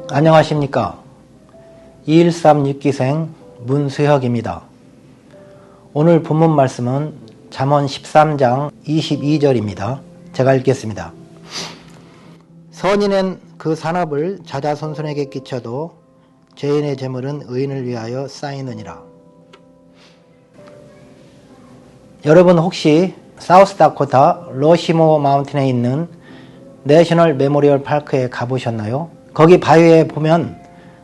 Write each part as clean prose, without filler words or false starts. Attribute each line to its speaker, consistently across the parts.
Speaker 1: 안녕하십니까. 213 6기생 문수혁입니다. 오늘 본문 말씀은 잠언 13장 22절입니다. 제가 읽겠습니다. 선인은 그 산업을 자자손손에게 끼쳐도 죄인의 재물은 의인을 위하여 쌓이느니라. 여러분 혹시 사우스다코타 러시모 마운틴에 있는 내셔널 메모리얼 파크에 가보셨나요? 거기 바위에 보면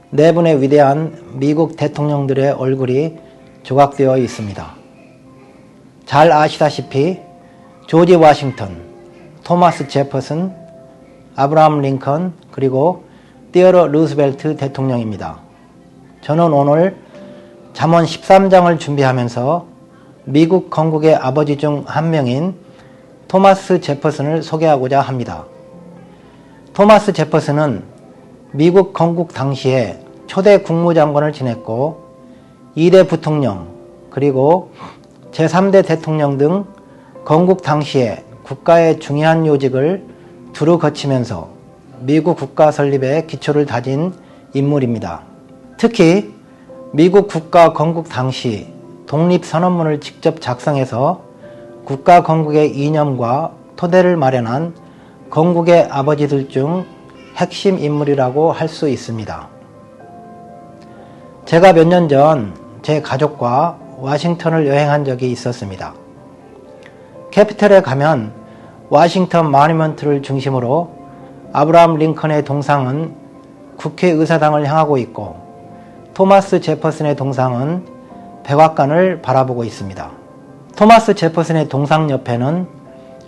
Speaker 1: 네 분의 위대한 미국 대통령들의 얼굴이 조각되어 있습니다. 잘 아시다시피 조지 워싱턴, 토마스 제퍼슨, 아브라함 링컨, 그리고 티어러 루스벨트 대통령입니다. 저는 오늘 잠언 13장을 준비하면서 미국 건국의 아버지 중 한 명인 토마스 제퍼슨을 소개하고자 합니다. 토마스 제퍼슨은 미국 건국 당시에 초대 국무장관을 지냈고 2대 부통령 그리고 제3대 대통령 등 건국 당시에 국가의 중요한 요직을 두루 거치면서 미국 국가 설립의 기초를 다진 인물입니다. 특히 미국 국가 건국 당시 독립선언문을 직접 작성해서 국가 건국의 이념과 토대를 마련한 건국의 아버지들 중 핵심 인물이라고 할 수 있습니다. 제가 몇 년 전 제 가족과 워싱턴을 여행한 적이 있었습니다. 캐피털에 가면 워싱턴 모뉴먼트를 중심으로 아브라함 링컨의 동상은 국회의사당을 향하고 있고 토마스 제퍼슨의 동상은 백악관을 바라보고 있습니다. 토마스 제퍼슨의 동상 옆에는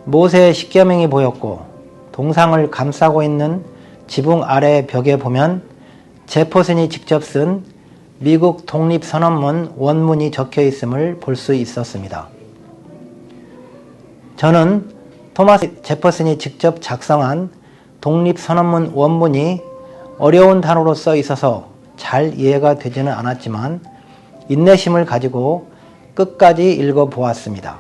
Speaker 1: 모세의 십계명이 보였고 동상을 감싸고 있는 지붕 아래 벽에 보면 제퍼슨이 직접 쓴 미국 독립선언문 원문이 적혀 있음을 볼 수 있었습니다. 저는 토마스 제퍼슨이 직접 작성한 독립선언문 원문이 어려운 단어로 써 있어서 잘 이해가 되지는 않았지만 인내심을 가지고 끝까지 읽어보았습니다.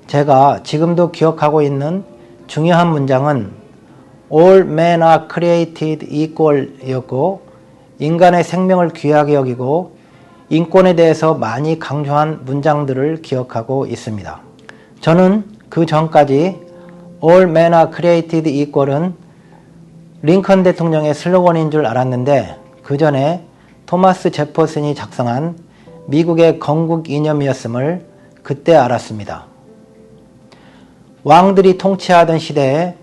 Speaker 1: 제가 지금도 기억하고 있는 중요한 문장은 All men are created equal 이었고 인간의 생명을 귀하게 여기고 인권에 대해서 많이 강조한 문장들을 기억하고 있습니다. 저는 그 전까지 All men are created equal은 링컨 대통령의 슬로건인 줄 알았는데 그 전에 토마스 제퍼슨이 작성한 미국의 건국 이념이었음을 그때 알았습니다. 왕들이 통치하던 시대에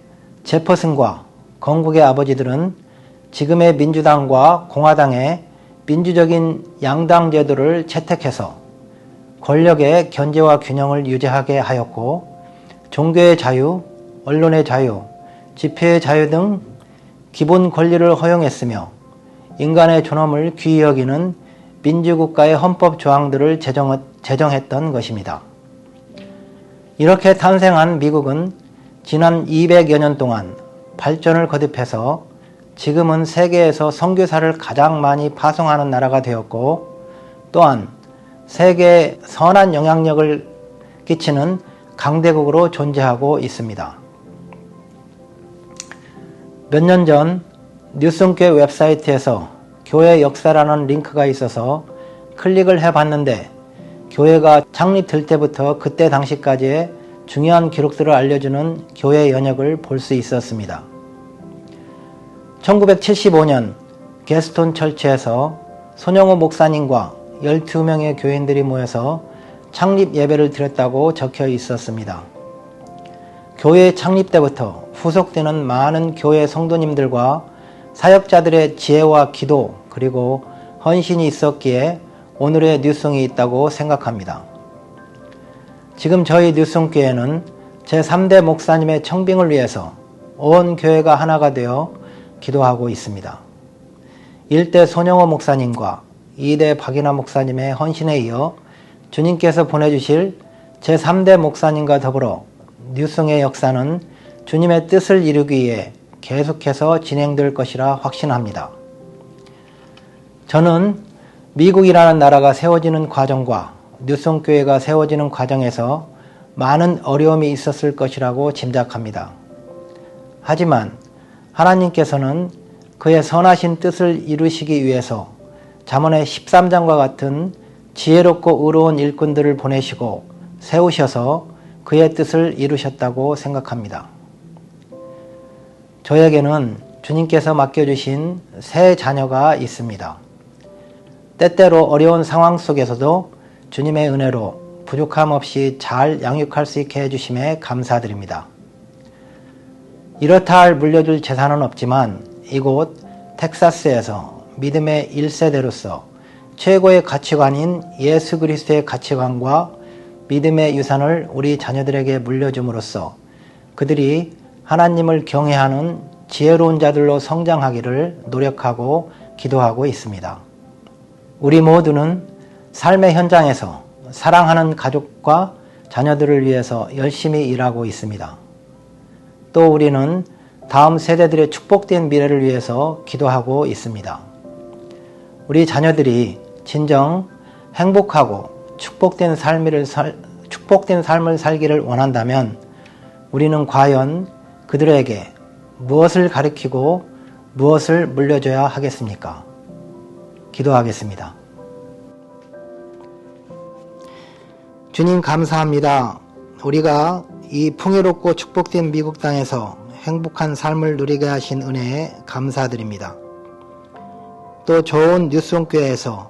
Speaker 1: 제퍼슨과 건국의 아버지들은 지금의 민주당과 공화당의 민주적인 양당 제도를 채택해서 권력의 견제와 균형을 유지하게 하였고 종교의 자유, 언론의 자유, 집회의 자유 등 기본 권리를 허용했으며 인간의 존엄을 귀히 여기는 민주국가의 헌법 조항들을 제정했던 것입니다. 이렇게 탄생한 미국은 지난 200여 년 동안 발전을 거듭해서 지금은 세계에서 선교사를 가장 많이 파송하는 나라가 되었고 또한 세계에 선한 영향력을 끼치는 강대국으로 존재하고 있습니다. 몇 년 전 뉴슨교회 웹사이트에서 교회 역사라는 링크가 있어서 클릭을 해봤는데 교회가 창립될 때부터 그때 당시까지의 중요한 기록들을 알려주는 교회 연역을 볼 수 있었습니다. 1975년 게스톤 철치에서 손영호 목사님과 12명의 교인들이 모여서 창립 예배를 드렸다고 적혀 있었습니다. 교회 창립 때부터 후속되는 많은 교회 성도님들과 사역자들의 지혜와 기도 그리고 헌신이 있었기에 오늘의 뉴송이 있다고 생각합니다. 지금 저희 뉴송교회는 제3대 목사님의 청빙을 위해서 온 교회가 하나가 되어 기도하고 있습니다. 1대 손영호 목사님과 2대 박인하 목사님의 헌신에 이어 주님께서 보내주실 제3대 목사님과 더불어 뉴송의 역사는 주님의 뜻을 이루기 위해 계속해서 진행될 것이라 확신합니다. 저는 미국이라는 나라가 세워지는 과정과 뉴송교회가 세워지는 과정에서 많은 어려움이 있었을 것이라고 짐작합니다. 하지만 하나님께서는 그의 선하신 뜻을 이루시기 위해서 잠언의 13장과 같은 지혜롭고 의로운 일꾼들을 보내시고 세우셔서 그의 뜻을 이루셨다고 생각합니다. 저에게는 주님께서 맡겨주신 세 자녀가 있습니다. 때때로 어려운 상황 속에서도 주님의 은혜로 부족함 없이 잘 양육할 수 있게 해주심에 감사드립니다. 이렇다 할 물려줄 재산은 없지만 이곳 텍사스에서 믿음의 1세대로서 최고의 가치관인 예수 그리스도의 가치관과 믿음의 유산을 우리 자녀들에게 물려줌으로써 그들이 하나님을 경외하는 지혜로운 자들로 성장하기를 노력하고 기도하고 있습니다. 우리 모두는 삶의 현장에서 사랑하는 가족과 자녀들을 위해서 열심히 일하고 있습니다. 또 우리는 다음 세대들의 축복된 미래를 위해서 기도하고 있습니다. 우리 자녀들이 진정 행복하고 축복된 삶을 살기를 원한다면 우리는 과연 그들에게 무엇을 가르치고 무엇을 물려줘야 하겠습니까? 기도하겠습니다. 주님 감사합니다. 우리가 이 풍요롭고 축복된 미국 땅에서 행복한 삶을 누리게 하신 은혜에 감사드립니다. 또 좋은 뉴스홈교회에서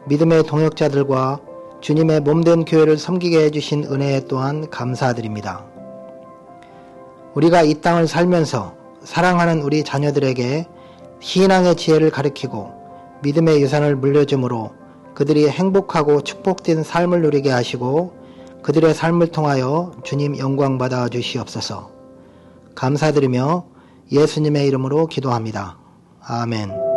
Speaker 1: 믿음의 동역자들과 주님의 몸된 교회를 섬기게 해주신 은혜에 또한 감사드립니다. 우리가 이 땅을 살면서 사랑하는 우리 자녀들에게 신앙의 지혜를 가르치고 믿음의 유산을 물려주므로 그들이 행복하고 축복된 삶을 누리게 하시고 그들의 삶을 통하여 주님 영광 받아 주시옵소서. 감사드리며 예수님의 이름으로 기도합니다. 아멘.